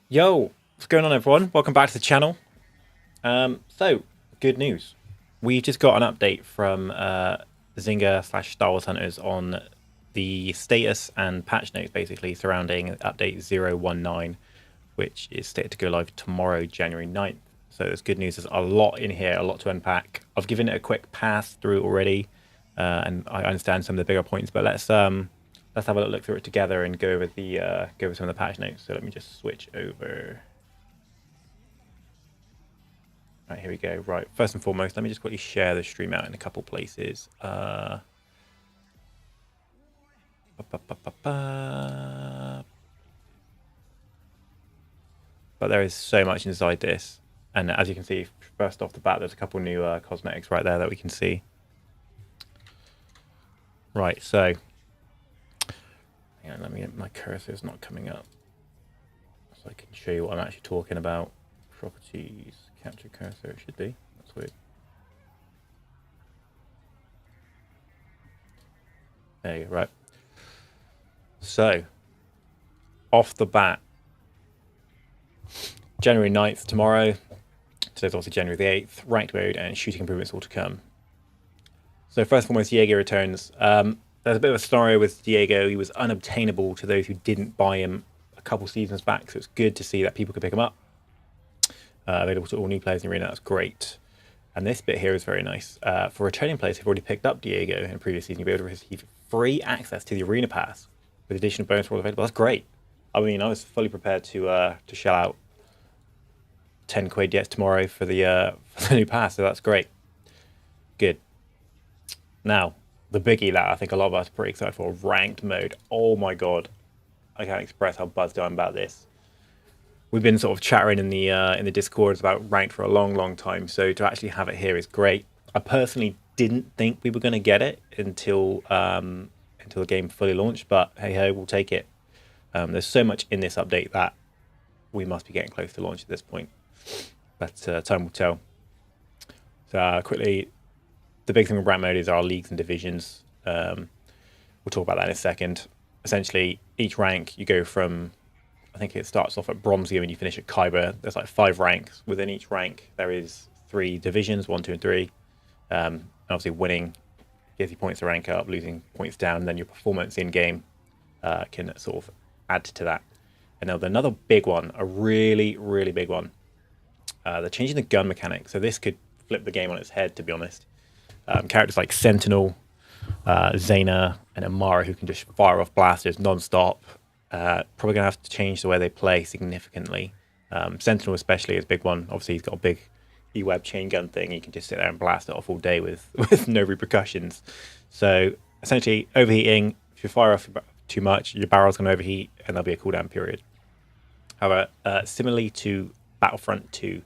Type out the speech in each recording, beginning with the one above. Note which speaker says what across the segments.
Speaker 1: Yo, what's going on, everyone? Welcome back to the channel. So, good news. We just got an update from Zynga slash Star Wars Hunters on the status and patch notes basically surrounding update 019, which is slated to go live tomorrow, January 9th. So, there's good news. There's a lot in here, a lot to unpack. I've given it a quick pass through already, and I understand some of the bigger points, but let's have a look through it together and go over some of the patch notes. So, let me just switch over. Right, here we go. Right, first and foremost, let me just quickly share the stream out in a couple places. But there is so much inside this. And as you can see, first off the bat, there's a couple new cosmetics right there that we can see. Right, so hang on, let me get my cursor's not coming up. So I can show you what I'm actually talking about. Properties, capture cursor, it should be. That's weird. There you go, right. So, off the bat, January 9th, tomorrow. Today's obviously January the 8th. Ranked mode and shooting improvements all to come. So, first and foremost, Diego returns. There's a bit of a scenario with Diego. He was unobtainable to those who didn't buy him a couple seasons back. So, it's good to see that people could pick him up. Available to all new players in the arena. That's great. And this bit here is very nice. For returning players who've already picked up Diego in previous season, you'll be able to receive free access to the arena pass with additional bonus rolls available. That's great. I mean, I was fully prepared to shell out 10 quid yet tomorrow for the new pass, so that's great. Good. Now, the biggie that I think a lot of us are pretty excited for, ranked mode. Oh my god. I can't express how buzzed I am about this. We've been sort of chattering in the Discord about ranked for a long, long time. So to actually have it here is great. I personally didn't think we were going to get it until the game fully launched, but hey ho, we'll take it. There's so much in this update that we must be getting close to launch at this point, but time will tell. So quickly, the big thing with ranked mode is our leagues and divisions. We'll talk about that in a second. Essentially, each rank you go from, I think it starts off at Bronze and you finish at Kyber. There's like 5 ranks. Within each rank, there is 3 divisions, 1, 2, and 3. And obviously, winning gives you points to rank up, losing points down, and then your performance in game can sort of add to that. And now another big one, a really, really big one. They're changing the gun mechanic. So this could flip the game on its head, to be honest. Characters like Sentinel, Zaina, and Amara, who can just fire off blasters non-stop, probably going to have to change the way they play significantly. Sentinel especially is a big one. Obviously, he's got a big E-web chain gun thing. You can just sit there and blast it off all day with no repercussions. So essentially, overheating, if you fire off too much, your barrel's going to overheat and there'll be a cooldown period. However, similarly to Battlefront 2,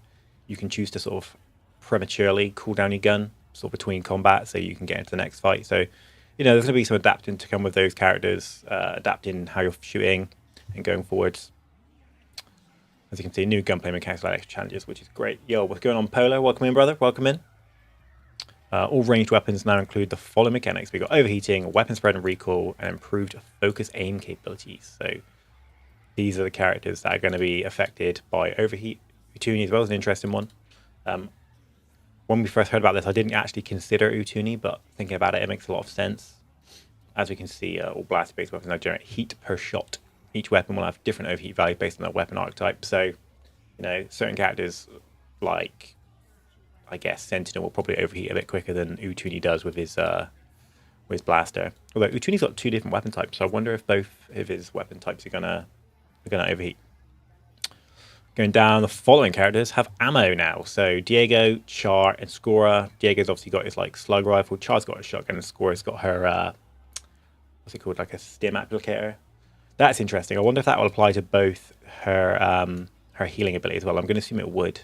Speaker 1: you can choose to sort of prematurely cool down your gun sort of between combat so you can get into the next fight. So, there's going to be some adapting to come with those characters, adapting how you're shooting and going forwards. As you can see, new gunplay mechanics like extra challenges, which is great. Yo, what's going on, Polo? Welcome in, brother. Welcome in. All ranged weapons now include the following mechanics. We've got overheating, weapon spread and recoil, and improved focus aim capabilities. So these are the characters that are going to be affected by overheat. Utuni as well is an interesting one. When we first heard about this, I didn't actually consider Utuni, but thinking about it, it makes a lot of sense. As we can see, all blast-based weapons now generate heat per shot. Each weapon will have different overheat value based on their weapon archetype. So, certain characters like, I guess, Sentinel will probably overheat a bit quicker than Utuni does with his blaster. Although Utuni's got 2 different weapon types, so I wonder if both of his weapon types are gonna overheat. Going down, the following characters have ammo now. So Diego, Char, and Scora. Diego's obviously got his slug rifle. Char's got a shotgun, and Scora's got her what's it called, like a stim applicator. That's interesting. I wonder if that will apply to both her healing ability as well. I'm going to assume it would.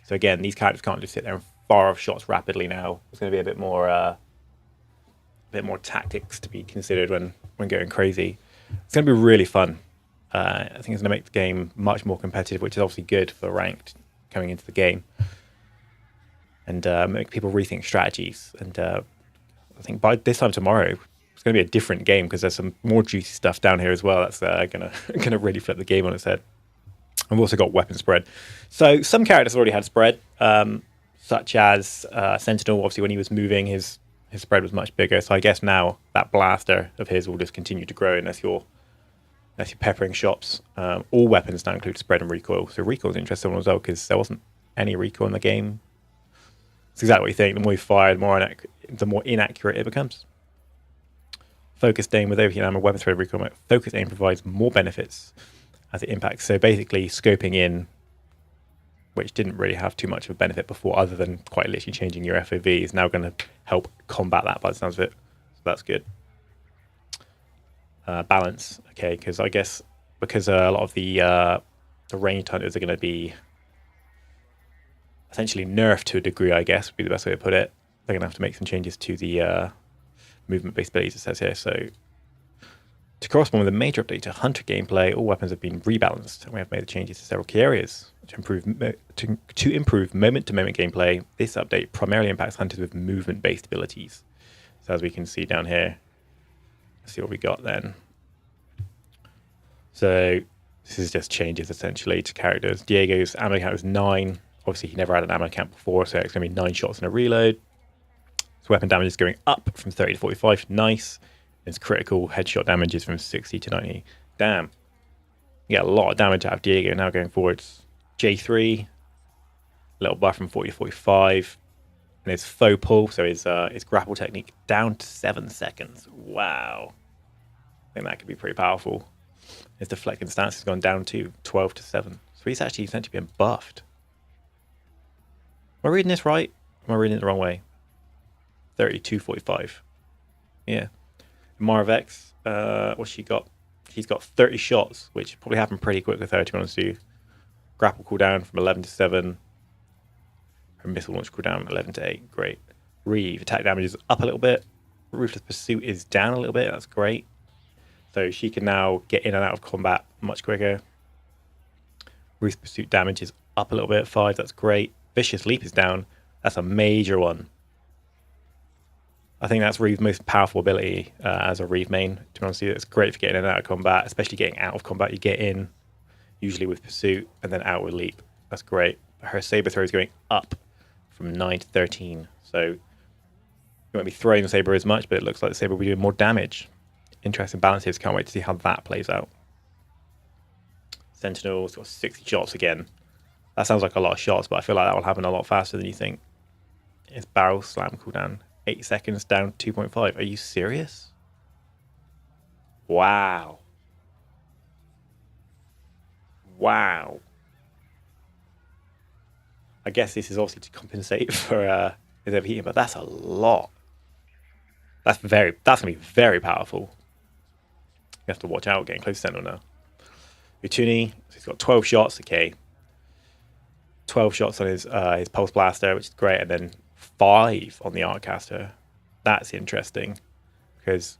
Speaker 1: So again, these characters can't just sit there and fire off shots rapidly now. There's going to be a bit more tactics to be considered when going crazy. It's going to be really fun. I think it's going to make the game much more competitive, which is obviously good for ranked coming into the game, and make people rethink strategies. And I think by this time tomorrow, it's going to be a different game because there's some more juicy stuff down here as well. That's gonna really flip the game on its head. I've also got weapon spread. So some characters already had spread, such as Sentinel. Obviously, when he was moving, his spread was much bigger. So I guess now that blaster of his will just continue to grow unless you're peppering shops. All weapons now include spread and recoil. So recoil is an interesting one as well because there wasn't any recoil in the game. It's exactly what you think. The more you fire, the more inaccurate it becomes. Focused aim with overheat ammo, weapon spread, recoil. Focused aim provides more benefits as it impacts. So basically, scoping in, which didn't really have too much of a benefit before, other than quite literally changing your FOV, is now going to help combat that by the sounds of it. So that's good. Balance, okay, because I guess because a lot of the ranged hunters are going to be essentially nerfed to a degree, I guess would be the best way to put it. They're going to have to make some changes to the movement-based abilities, it says here. So to correspond with a major update to hunter gameplay, all weapons have been rebalanced, and we have made the changes to several key areas to improve moment-to-moment gameplay. This update primarily impacts hunters with movement-based abilities. So as we can see down here, let's see what we got then. So this is just changes essentially to characters. Diego's ammo count is 9. Obviously, he never had an ammo count before, so it's going to be 9 shots in a reload. His weapon damage is going up from 30 to 45. Nice. His critical headshot damage is from 60 to 90. Damn. You get a lot of damage out of Diego now going forwards. J3, little buff from 40 to 45. And his faux pull, so his grapple technique, down to 7 seconds. Wow. I think that could be pretty powerful. His deflecting stance has gone down to 12 to 7. So he's actually essentially been buffed. Am I reading this right? Am I reading it the wrong way? 32.45. Yeah. Marvex, what's she got? She's got 30 shots, which probably happened pretty quick with her, to be honest with you. Grapple cooldown from 11 to 7. Her missile launch cooldown 11 to 8. Great. Reeve, attack damage is up a little bit. Ruthless Pursuit is down a little bit. That's great. So she can now get in and out of combat much quicker. Ruthless Pursuit damage is up a little bit, 5. That's great. Vicious Leap is down. That's a major one. I think that's Reeve's most powerful ability as a Reeve main. To be honest with you, it's great for getting in and out of combat, especially getting out of combat. You get in, usually with Pursuit, and then out with Leap. That's great. Her Saber Throw is going up from 9 to 13. So you won't be throwing the Saber as much, but it looks like the Saber will be doing more damage. Interesting balances. Can't wait to see how that plays out. Sentinel's got 60 shots again. That sounds like a lot of shots, but I feel like that will happen a lot faster than you think. His barrel slam cooldown, 8 seconds down 2.5. Are you serious? Wow. Wow. I guess this is obviously to compensate for his overheating, but that's a lot. That's gonna be very powerful. You have to watch out getting close to Sentinel now. Utuni, so he's got 12 shots, okay. 12 shots on his Pulse Blaster, which is great, and then 5 on the Arccaster. That's interesting, because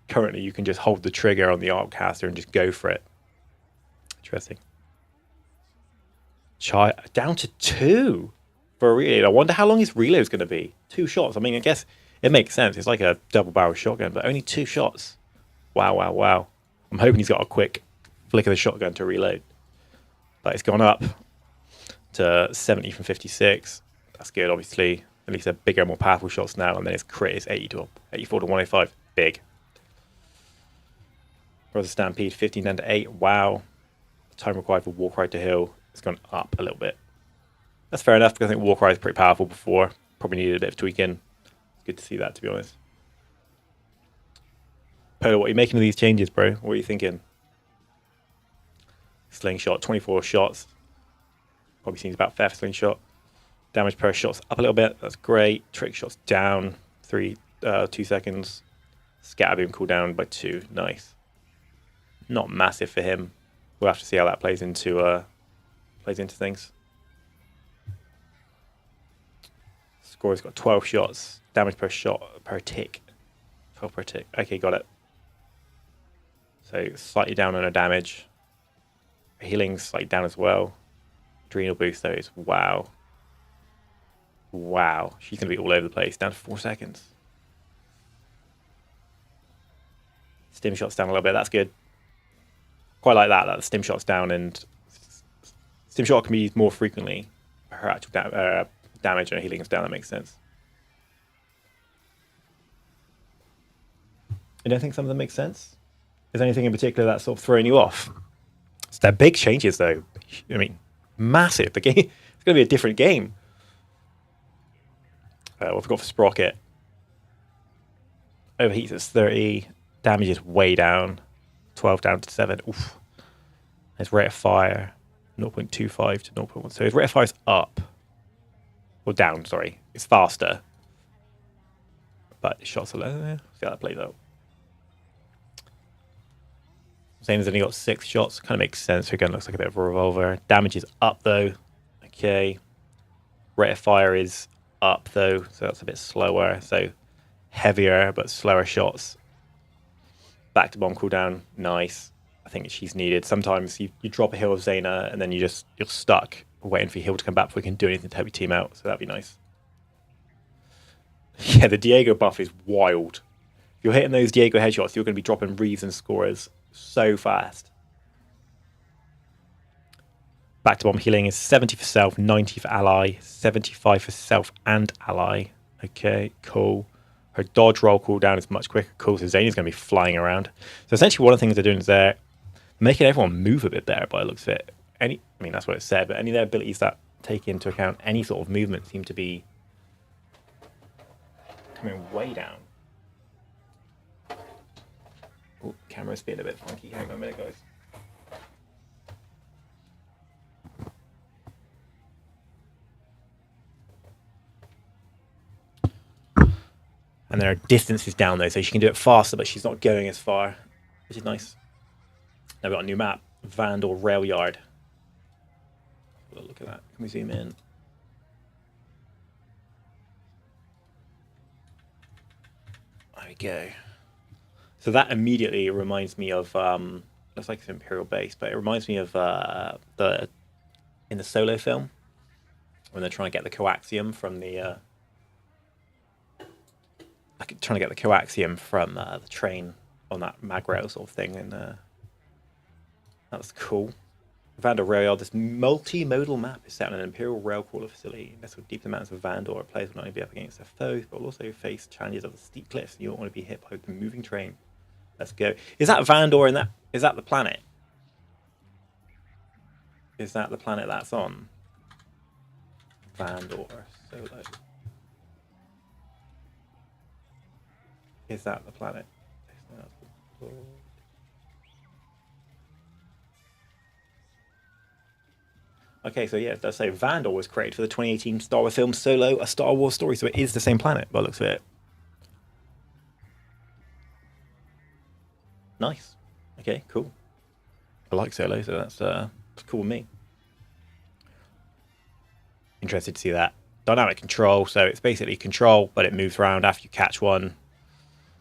Speaker 1: currently you can just hold the trigger on the Arccaster and just go for it. Interesting. Down to 2 for a reload. I wonder how long his reload is going to be. 2 shots. I mean, I guess it makes sense. It's like a double barrel shotgun, but only 2 shots. Wow, wow, wow. I'm hoping he's got a quick flick of the shotgun to reload. But it's gone up to 70 from 56. That's good, obviously. At least they're bigger, more powerful shots now. And then his crit is 84 to 105. Big. Brother Stampede, 15 down to 8. Wow. The time required for Warcry to heal has gone up a little bit. That's fair enough, because I think Warcry is pretty powerful before. Probably needed a bit of tweaking. It's good to see that, to be honest. Polo, what are you making of these changes, bro? What are you thinking? Slingshot, 24 shots. Probably seems about fair for Slingshot. Damage per shot's up a little bit. That's great. Trick shots down 2 seconds. Scatter boom cooldown by 2. Nice. Not massive for him. We'll have to see how that plays into things. Score's got 12 shots. Damage per shot per tick. 12 per tick. Okay, got it. So slightly down on her damage. Healing's slightly down as well. Adrenal boost though is wow. Wow. She's going to be all over the place. Down to 4 seconds. Stim shot's down a little bit. That's good. Quite like that the stim shot's down and Stim Shot can be used more frequently. Her actual damage and her healing is down. That makes sense. I don't think some of them make sense. Is there anything in particular that's sort of throwing you off? So they're big changes, though. I mean, massive. The game, it's going to be a different game. What have we got for Sprocket? Overheats is 30. Damage is way down. 12 down to 7. Oof. His rate of fire, 0.25 to 0.1. So his rate of fire is up. Or down, sorry. It's faster. But his shots are low. See how that plays out. Same as only got 6 shots. Kind of makes sense. So again, looks like a bit of a revolver. Damage is up, though. Okay. Rate of fire is up, though. So that's a bit slower. So heavier, but slower shots. Back to bomb cooldown. Nice. I think she's needed. Sometimes you drop a heal of Zaina, and then you're stuck waiting for your heal to come back before you can do anything to help your team out. So that'd be nice. Yeah, the Diego buff is wild. If you're hitting those Diego headshots, you're going to be dropping reaves and scorers so fast. Back to bomb healing is 70 for self, 90 for ally, 75 for self and ally. Okay, cool. Her dodge roll cooldown is much quicker. Cool, so Zane's going to be flying around. So essentially one of the things they're doing is they're making everyone move a bit better by the looks of it. I mean, that's what it said, but any of their abilities that take into account any sort of movement seem to be coming way down. Oh, camera's being a bit funky. Hang on a minute, guys. And there are distances down though, so she can do it faster, but she's not going as far, which is nice. Now we've got a new map, Vandal Rail Yard. Look at that. Can we zoom in? There we go. So that immediately reminds me of looks like it's Imperial base, but it reminds me of in the Solo film when they're trying to get the coaxium from the trying to get the coaxium from the train on that mag rail sort of thing, and that's cool. Vandal Rail, this multimodal map is set on an Imperial rail crawler facility nestled deep in the mountains of Vandal. Players will not only be up against their foes, but will also face challenges of the steep cliffs. You don't want to be hit by the moving train. Let's go. Is that Vandor in that? Is that the planet? Is that the planet that's on? Vandor Solo. Is that the planet? Okay, so yeah, let's say Vandor was created for the 2018 Star Wars film Solo, A Star Wars Story, so it is the same planet by the looks of it. Nice. Okay, cool. I like Solo, so that's cool with me. Interested to see that. Dynamic control, so it's basically control, but it moves around after you catch one.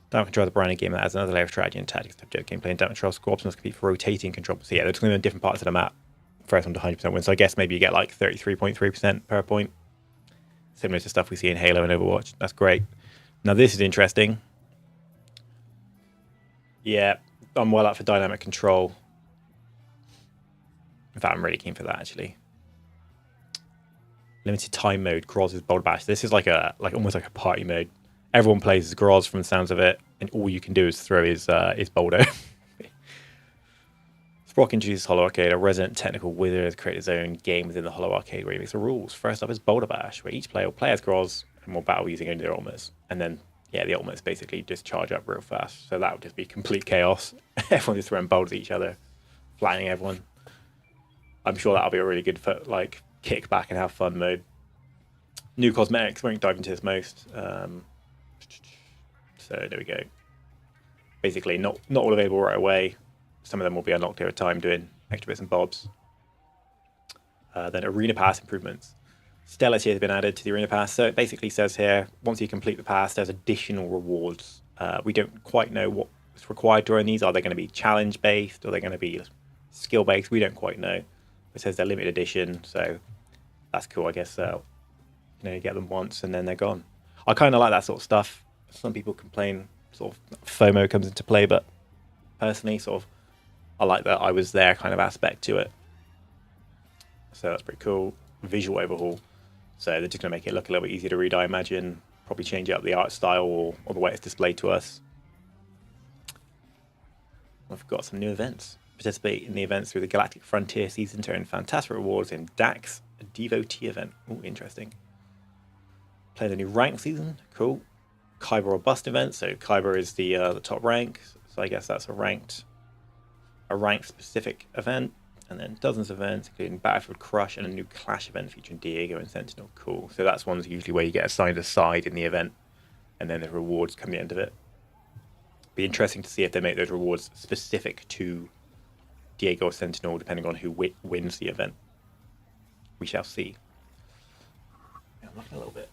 Speaker 1: Dynamic control of the branding game that adds another layer of strategy and tactics to gameplay, and dynamic control squads must compete for rotating control. So yeah, they're just going to be different parts of the map. First one to 100% win, so I guess maybe you get like 33.3% per point. Similar to stuff we see in Halo and Overwatch. That's great. Now this is interesting. Yeah, I'm well up for dynamic control. In fact, I'm really keen for that actually. Limited time mode, Groz's Boulder Bash. This is like almost like a party mode. Everyone plays as Groz from the sounds of it, and all you can do is throw his boulder. Sprock introduces Hollow Arcade. A resident technical wizard has created his own game within the Hollow Arcade where he makes the rules. First up is Boulder Bash, where each player will play as Groz and will battle using only their ultimates. And then, yeah, the ultimates basically just charge up real fast. So that would just be complete chaos. Everyone just throwing boulders at each other, flattening everyone. I'm sure that'll be a really good like kick back and have fun mode. New cosmetics, won't dive into this most. So there we go. Basically, not all available right away. Some of them will be unlocked over time doing extra bits and bobs. Then Arena Pass improvements. Stellar tier has been added to the Arena Pass. So it basically says here, once you complete the pass, there's additional rewards. We don't quite know what's required during these. Are they going to be challenge-based? Are they going to be skill-based? We don't quite know. It says they're limited edition, so that's cool. I guess you get them once and then they're gone. I kind of like that sort of stuff. Some people complain sort of FOMO comes into play, but personally, sort of, I like that I was there kind of aspect to it. So that's pretty cool. Visual overhaul. So they're just going to make it look a little bit easier to read, I imagine. Probably change up the art style or the way it's displayed to us. We've got some new events. Participate in the events through the Galactic Frontier season to earn fantastic rewards in Dax, a devotee event. Oh, interesting. Play the new rank season. Cool. Kyber or Bust event. So Kyber is the top rank. So I guess that's a ranked specific event. And then dozens of events, including Battlefield Crush and a new Clash event featuring Diego and Sentinel. Cool. So that's one's usually where you get assigned a side in the event, and then the rewards come at the end of it. Be interesting to see if they make those rewards specific to Diego or Sentinel, depending on who wins the event. We shall see. Yeah, I'm looking a little bit.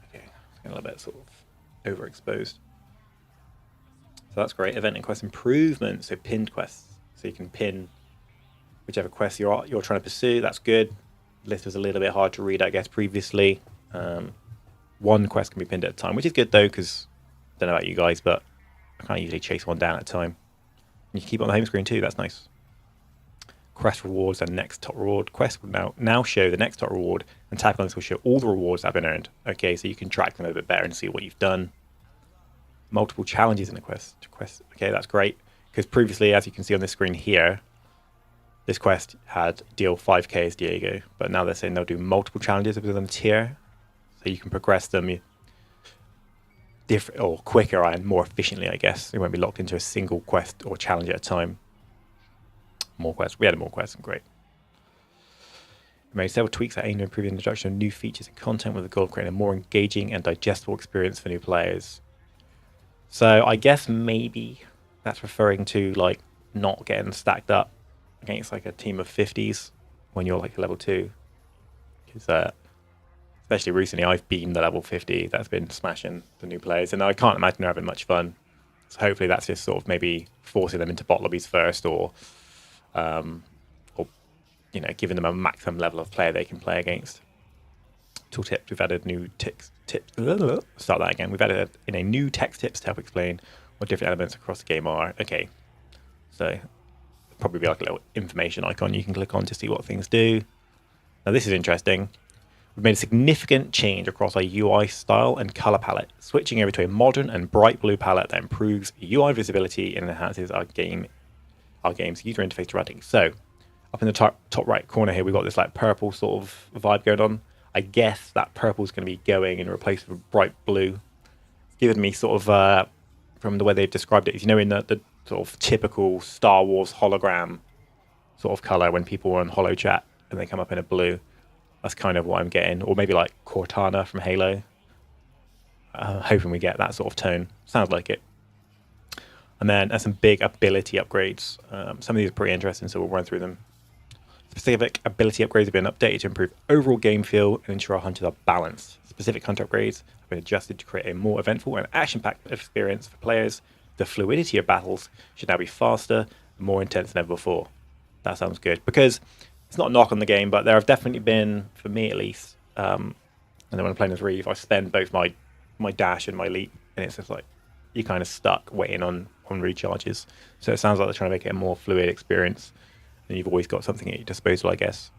Speaker 1: Okay, a little bit sort of overexposed. So that's great. Event and quest improvement. So pinned quests. So you can pin whichever quest you're trying to pursue. That's good. List was a little bit hard to read, I guess, previously. One quest can be pinned at a time, which is good though, because I don't know about you guys, but I can't usually chase one down at a time. And you can keep it on the home screen too. That's nice. Quest rewards and next top reward. Quest will now show the next top reward, and tapping on this will show all the rewards that have been earned. Okay, so you can track them a bit better and see what you've done. Multiple challenges in the quest. Okay, that's great. Because previously, as you can see on this screen here, this quest had deal 5k as Diego, but now they're saying they'll do multiple challenges within the tier, so you can progress them different or quicker and more efficiently, I guess. They won't be locked into a single quest or challenge at a time. More quests. We had more quests. Great. We made several tweaks that aim to improve the introduction of new features and content with the goal of creating a more engaging and digestible experience for new players. So I guess maybe that's referring to like not getting stacked up against like a team of 50s when you're like a level 2. Because especially recently I've been the level 50 that's been smashing the new players, and I can't imagine they're having much fun. So hopefully that's just sort of maybe forcing them into bot lobbies first, or you know, giving them a maximum level of player they can play against. Tooltip, we've added new tips. Start that again. We've added in a new text tips to help explain what different elements across the game are. Okay, so probably be like a little information icon you can click on to see what things do. Now this is interesting. We've made a significant change across our UI style and color palette, switching over to a modern and bright blue palette that improves UI visibility and enhances our game's user interface interacting. So up in the top right corner here, we've got this like purple sort of vibe going on. I guess that purple is going to be going in replace with bright blue. It's given me sort of, from the way they've described it, you know, in the sort of typical Star Wars hologram sort of color when people are on holo chat and they come up in a blue. That's kind of what I'm getting. Or maybe like Cortana from Halo. Hoping we get that sort of tone. Sounds like it. And then there's some big ability upgrades. Some of these are pretty interesting, so we'll run through them. Specific ability upgrades have been updated to improve overall game feel and ensure our hunters are balanced. Specific hunter upgrades have been adjusted to create a more eventful and action-packed experience for players. The fluidity of battles should now be faster and more intense than ever before. That sounds good, because it's not a knock on the game, but there have definitely been, for me at least, and then when I'm playing as Reeve, I spend both my dash and my leap, and it's just like you're kind of stuck waiting on recharges. So it sounds like they're trying to make it a more fluid experience, and you've always got something at your disposal, I guess.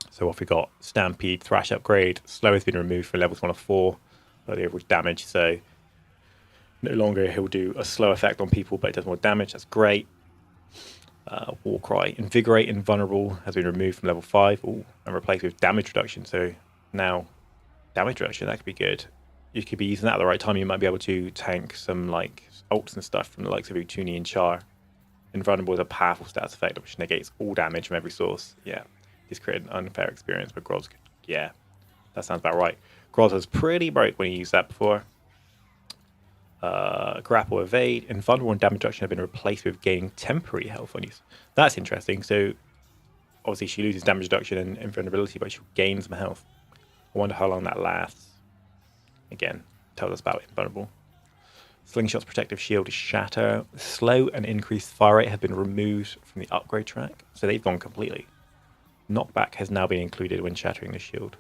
Speaker 1: So off we got Stampede, Thrash upgrade. Slow has been removed from levels 1 of 4, the average damage, so no longer he'll do a slow effect on people, but it does more damage. That's great. Warcry, Invigorate, Invulnerable has been removed from level 5 and replaced with damage reduction. So now damage reduction, that could be good. You could be using that at the right time. You might be able to tank some like ults and stuff from the likes of Utuni and Char. Invulnerable is a powerful stats effect which negates all damage from every source. Yeah, he's created an unfair experience, but Groz, yeah, that sounds about right. Groz was pretty broke when he used that before. Grapple, Evade, Invulnerable and damage reduction have been replaced with gaining temporary health on use. That's interesting. So obviously she loses damage reduction and invulnerability, but she'll gain some health. I wonder how long that lasts. Again, tells us about Invulnerable. Slingshot's protective shield is shatter. Slow and increased fire rate have been removed from the upgrade track, so they've gone completely. Knockback has now been included when shattering the shield.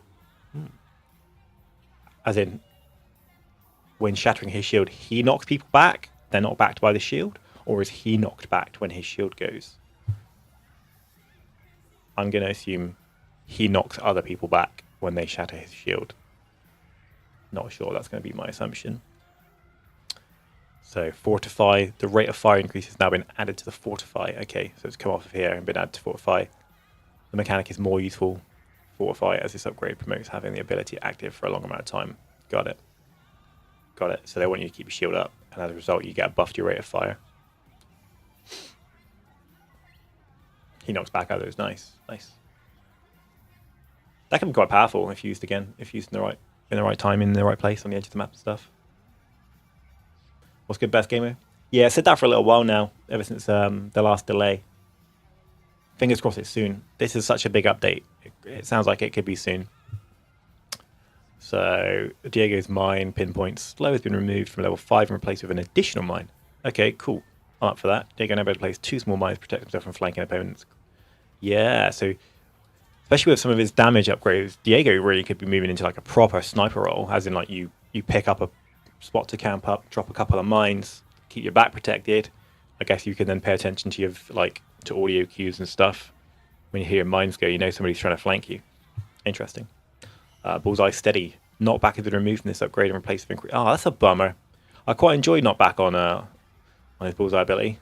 Speaker 1: As in, when shattering his shield, he knocks people back, they're knocked back by the shield, or is he knocked back when his shield goes? I'm going to assume he knocks other people back when they shatter his shield. Not sure, that's going to be my assumption. So Fortify, the rate of fire increase has now been added to the Fortify. Okay, so it's come off of here and been added to Fortify. The mechanic is more useful, Fortify, as this upgrade promotes having the ability active for a long amount of time. Got it. Got it. So they want you to keep your shield up, and as a result, you get a buff to your rate of fire. He knocks back others. Nice, nice. That can be quite powerful if used again, if used in the right time, in the right place, on the edge of the map and stuff. What's good, best gamer? Yeah, I said that for a little while now, ever since the last delay. Fingers crossed it's soon. This is such a big update. It sounds like it could be soon. So Diego's mine pinpoint slow has been removed from level 5 and replaced with an additional mine. Okay, cool. I'm up for that. Diego now able to place 2 small mines to protect himself from flanking opponents. Yeah, so especially with some of his damage upgrades, Diego really could be moving into like a proper sniper role, as in like you pick up a spot to camp up, drop a couple of mines, keep your back protected. I guess you can then pay attention to your to audio cues and stuff. When you hear mines go, you know somebody's trying to flank you. Interesting. Bullseye steady. Knockback has been removed from this upgrade and replaced with increase. Oh, that's a bummer. I quite enjoyed knockback on his bullseye ability.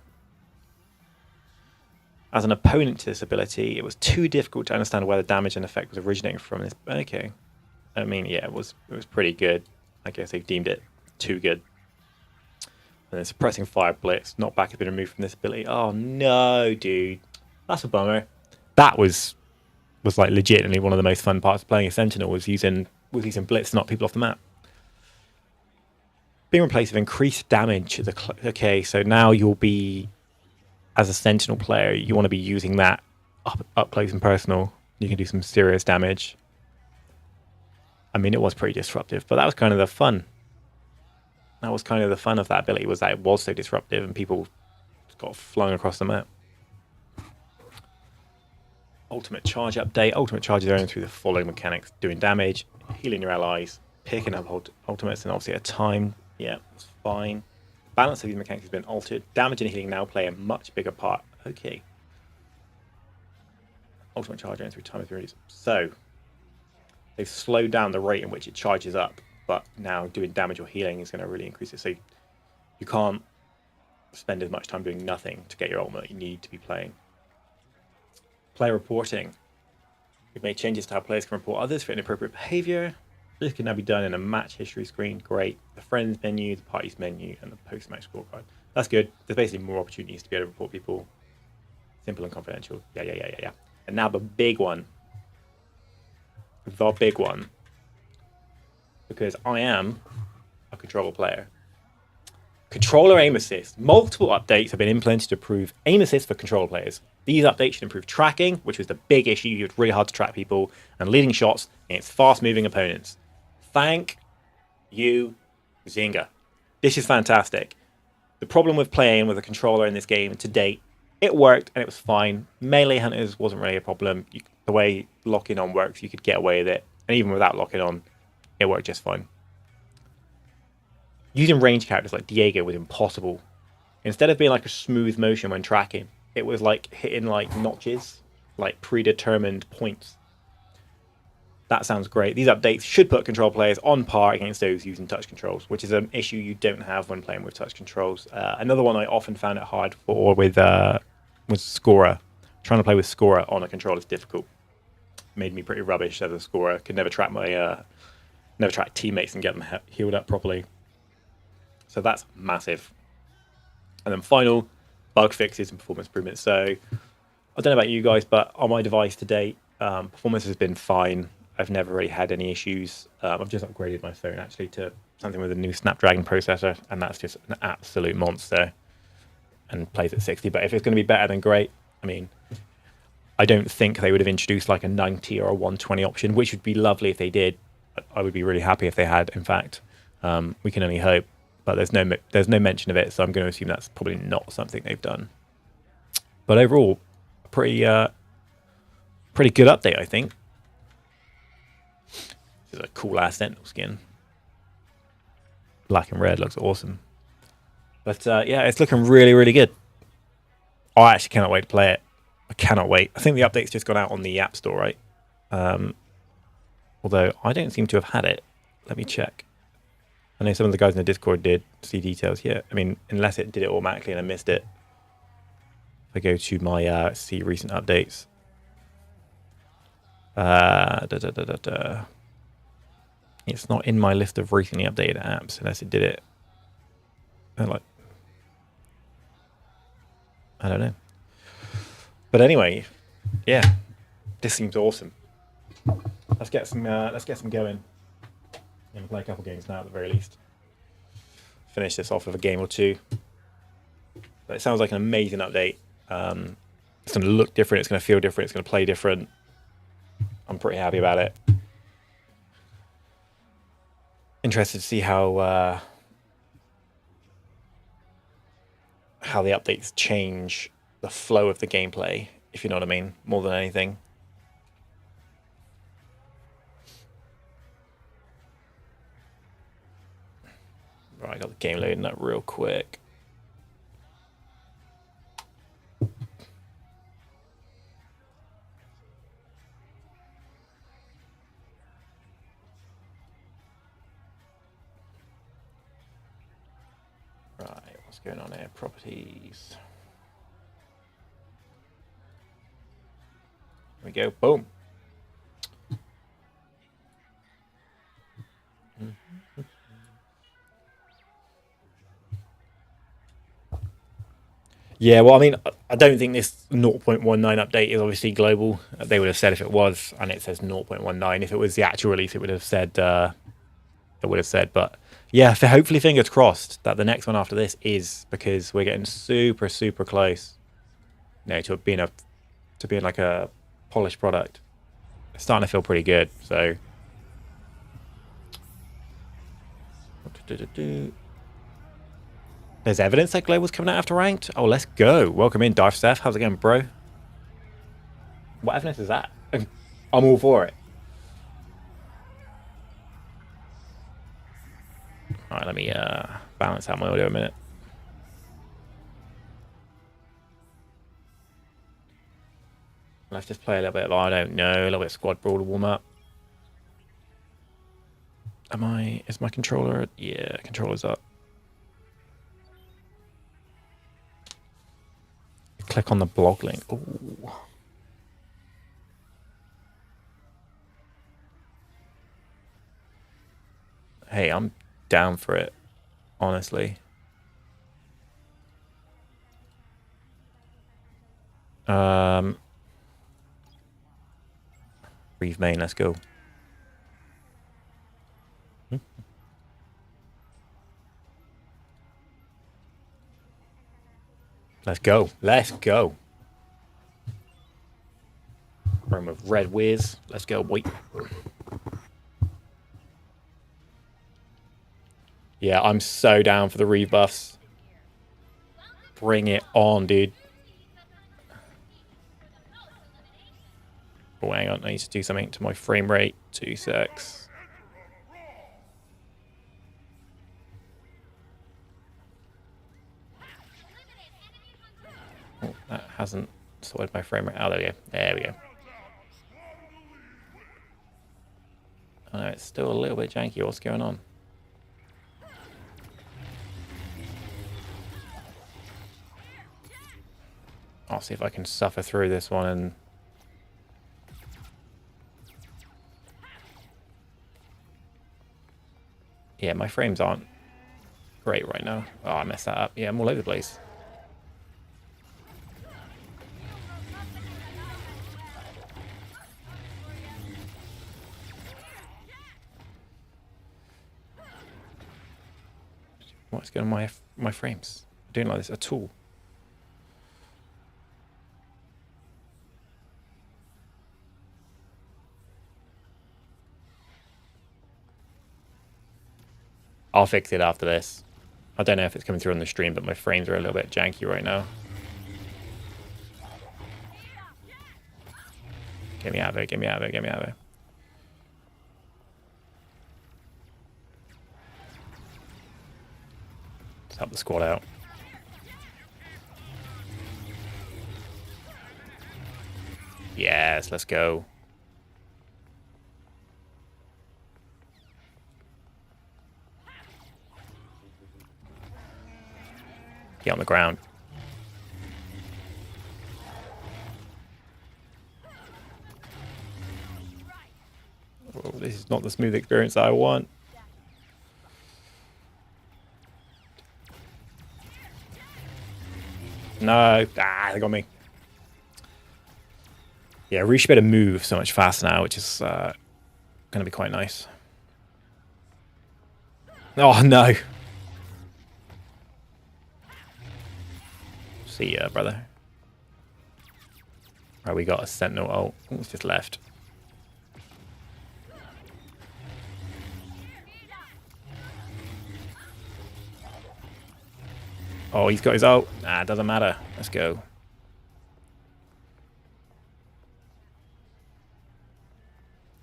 Speaker 1: As an opponent to this ability, it was too difficult to understand where the damage and effect was originating from. This. Okay. I mean, yeah, it was pretty good. I guess they've deemed it too good. And then suppressing fire blitz. Knockback has been removed from this ability. Oh no, dude. That's a bummer. That was like legitimately one of the most fun parts of playing a Sentinel, was using blitz to knock people off the map. Being replaced with increased damage. Okay, so now you'll be, as a Sentinel player, you want to be using that up close and personal. You can do some serious damage. I mean, it was pretty disruptive, but that was kind of the fun. That was kind of the fun of that ability, was that it was so disruptive and people got flung across the map. Ultimate charge update. Ultimate charge is earned through the following mechanics: doing damage, healing your allies, picking up ultimates, and obviously a time. Yeah, it's fine. Balance of these mechanics has been altered. Damage and healing now play a much bigger part. Okay. Ultimate charge earned through time of the So they've slowed down the rate in which it charges up, but now doing damage or healing is going to really increase it. So you can't spend as much time doing nothing to get your ultimate. You need to be playing. Player reporting. We've made changes to how players can report others for inappropriate behavior. This can now be done in a match history screen. Great. The friends menu, the parties menu, and the post-match scorecard. That's good. There's basically more opportunities to be able to report people. Simple and confidential. Yeah. And now the big one. The big one. Because I am a controller player. Controller aim assist. Multiple updates have been implemented to improve aim assist for controller players. These updates should improve tracking, which was the big issue. It's really hard to track people, and leading shots against fast-moving opponents. Thank you, Zynga. This is fantastic. The problem with playing with a controller in this game to date, it worked and it was fine. Melee Hunters wasn't really a problem. The way locking on works, you could get away with it. And even without locking on, it worked just fine. Using ranged characters like Diego was impossible. Instead of being like a smooth motion when tracking, it was like hitting like notches, like predetermined points. That sounds great. These updates should put control players on par against those using touch controls, which is an issue you don't have when playing with touch controls. Another one I often found it hard for with scorer. Trying to play with scorer on a controller is difficult. Made me pretty rubbish as a scorer. Could never track teammates and get them healed up properly. So that's massive. And then final, bug fixes and performance improvements. So I don't know about you guys, but on my device to date, performance has been fine. I've never really had any issues. I've just upgraded my phone actually to something with a new Snapdragon processor, and that's just an absolute monster and plays at 60. But if it's going to be better, then great. I mean, I don't think they would have introduced like a 90 or a 120 option, which would be lovely if they did. I would be really happy if they had, in fact. We can only hope. But there's no mention of it, so I'm going to assume that's probably not something they've done. But overall, pretty good update, I think. This is a cool ass Sentinel skin. Black and red looks awesome. But yeah, it's looking really, really good. I actually cannot wait to play it. I cannot wait. I think the update's just gone out on the App Store, right? Although I don't seem to have had it. Let me check. I know some of the guys in the Discord did see details here. I mean, unless it did it automatically and I missed it. If I go to my see recent updates. It's not in my list of recently updated apps unless it did it. I don't know. But anyway, yeah, this seems awesome. Let's get some going. And play a couple games now at the very least. Finish this off with a game or two. But it sounds like an amazing update. It's going to look different. It's going to feel different. It's going to play different. I'm pretty happy about it. Interested to see how the updates change the flow of the gameplay, if you know what I mean, more than anything. Right, I got the game loading up real quick. Right, what's going on here? Properties. There we go. Boom. Yeah, well, I mean, I don't think this 0.19 update is obviously global. They would have said if it was, and it says 0.19. If it was the actual release, it would have said. But yeah, hopefully, fingers crossed that the next one after this is, because we're getting super, super close. To being like a polished product. It's starting to feel pretty good. So. There's evidence that Global's coming out after ranked. Oh, let's go. Welcome in, Dive Steph. How's it going, bro? What evidence is that? I'm all for it. All right, let me balance out my audio a minute. Let's just play a little bit of, I don't know, a little bit of Squad Brawl to warm up. Is my controller? Yeah, controller's up. Click on the blog link. Ooh. Hey, I'm down for it, honestly. Reeve main, let's go. Let's go. Let's go. Room of red whiz. Let's go, boy. Yeah, I'm so down for the Reeve buffs. Bring it on, dude. Oh, hang on. I need to do something to my frame rate. 2 secs. Oh, that hasn't sorted my frame rate. Oh, there we go. There we go. Oh, no, it's still a little bit janky. What's going on? I'll see if I can suffer through this one and... Yeah, my frames aren't great right now. Oh, I messed that up. Yeah, I'm all over the place. What's going on my frames? I don't like this at all. I'll fix it after this. I don't know if it's coming through on the stream, but my frames are a little bit janky right now. Get me out of it, get me out of it, get me out of it. Let's help the squad out. Yes, let's go. Get on the ground. Oh, this is not the smooth experience I want. No. Ah, they got me. Yeah, Rui should be able to move so much faster now, which is going to be quite nice. Oh, no. See ya, brother. Right, we got a Sentinel. Oh, it's just left. Oh, he's got his ult. Nah, it doesn't matter. Let's go.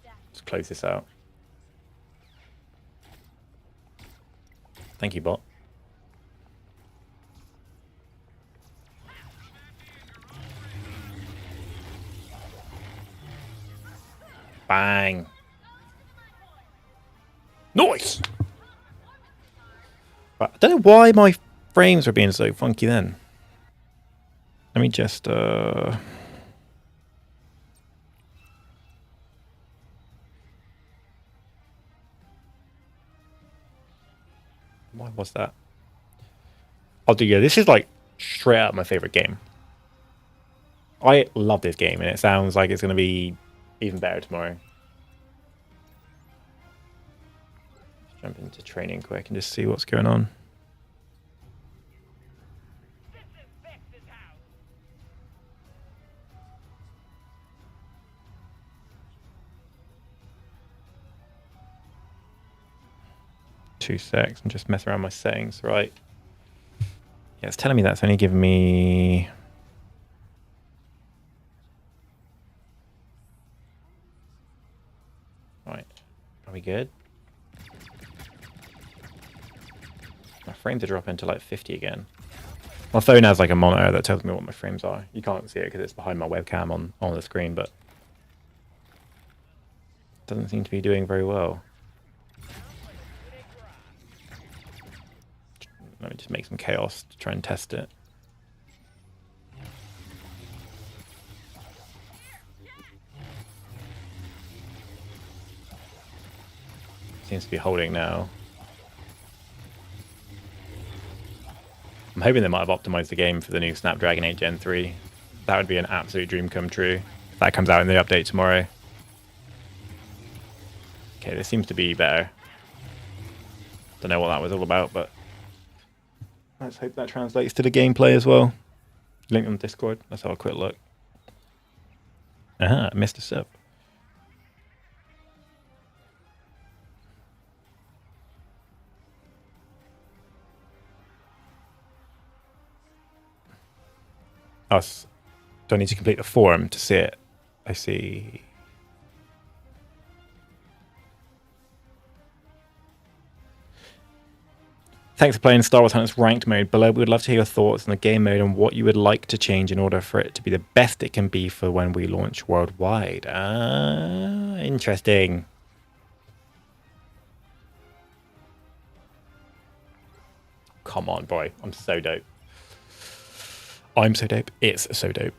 Speaker 1: Let's close this out. Thank you, bot. Bang. Nice! Right, I don't know why my frames were being so funky then. Let me just... Why was that? Oh, dude, yeah, this is like straight up my favorite game. I love this game, and it sounds like it's going to be even better tomorrow. Let's jump into training quick and just see what's going on. Two secs and just mess around my settings, right? Yeah, it's telling me that's only giving me... Right, are we good? My frames are dropping to like 50 again. My phone has like a monitor that tells me what my frames are. You can't see it because it's behind my webcam on the screen, but it doesn't seem to be doing very well. Let me just make some chaos to try and test it. Seems to be holding now. I'm hoping they might have optimized the game for the new Snapdragon 8 Gen 3. That would be an absolute dream come true if that comes out in the update tomorrow. Okay, this seems to be better. Don't know what that was all about, but let's hope that translates to the gameplay as well. Link on Discord. Let's have a quick look. Aha, missed a sub. Oh, do I need to complete the forum to see it? I see. Thanks for playing Star Wars Hunters Ranked Mode. Below, we would love to hear your thoughts on the game mode and what you would like to change in order for it to be the best it can be for when we launch worldwide. Interesting. Come on, boy. I'm so dope. I'm so dope. It's so dope.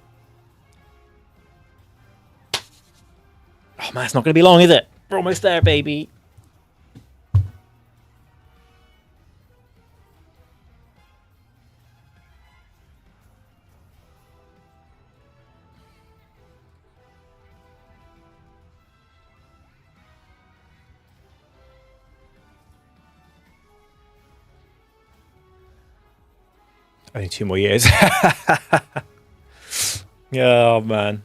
Speaker 1: Oh, man, it's not going to be long, is it? We're almost there, baby. Only 2 more years. Oh, man.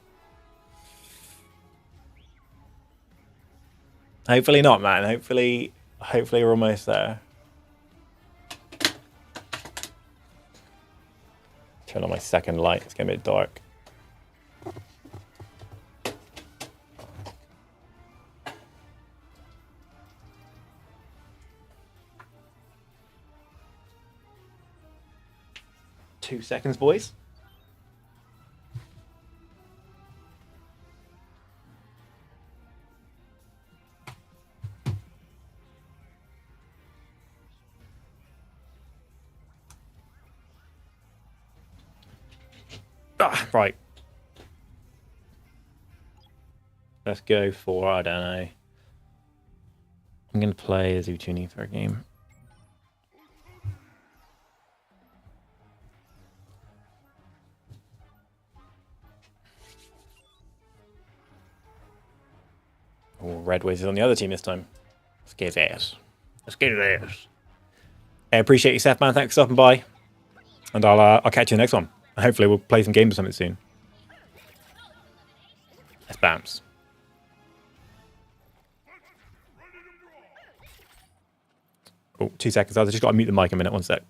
Speaker 1: Hopefully not, man. Hopefully we're almost there. Turn on my second light. It's getting a bit dark. Two seconds, boys. Ah, right. Let's go for, I don't know. I'm going to play as Utuni for a game. Oh, Red Wiz is on the other team this time. Let's get his ass. Let's get his ass. I appreciate you, Seth, man. Thanks for stopping by. And I'll catch you next one. Hopefully we'll play some games or something soon. Let's bounce. Oh, 2 seconds. I've just got to mute the mic a minute. 1 sec.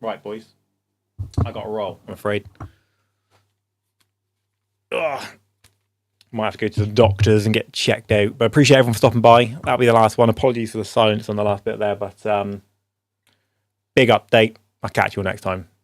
Speaker 1: Right, boys. I got a roll, I'm afraid. Ugh. Might have to go to the doctors and get checked out. But I appreciate everyone for stopping by. That'll be the last one. Apologies for the silence on the last bit there, but big update. I'll catch you all next time.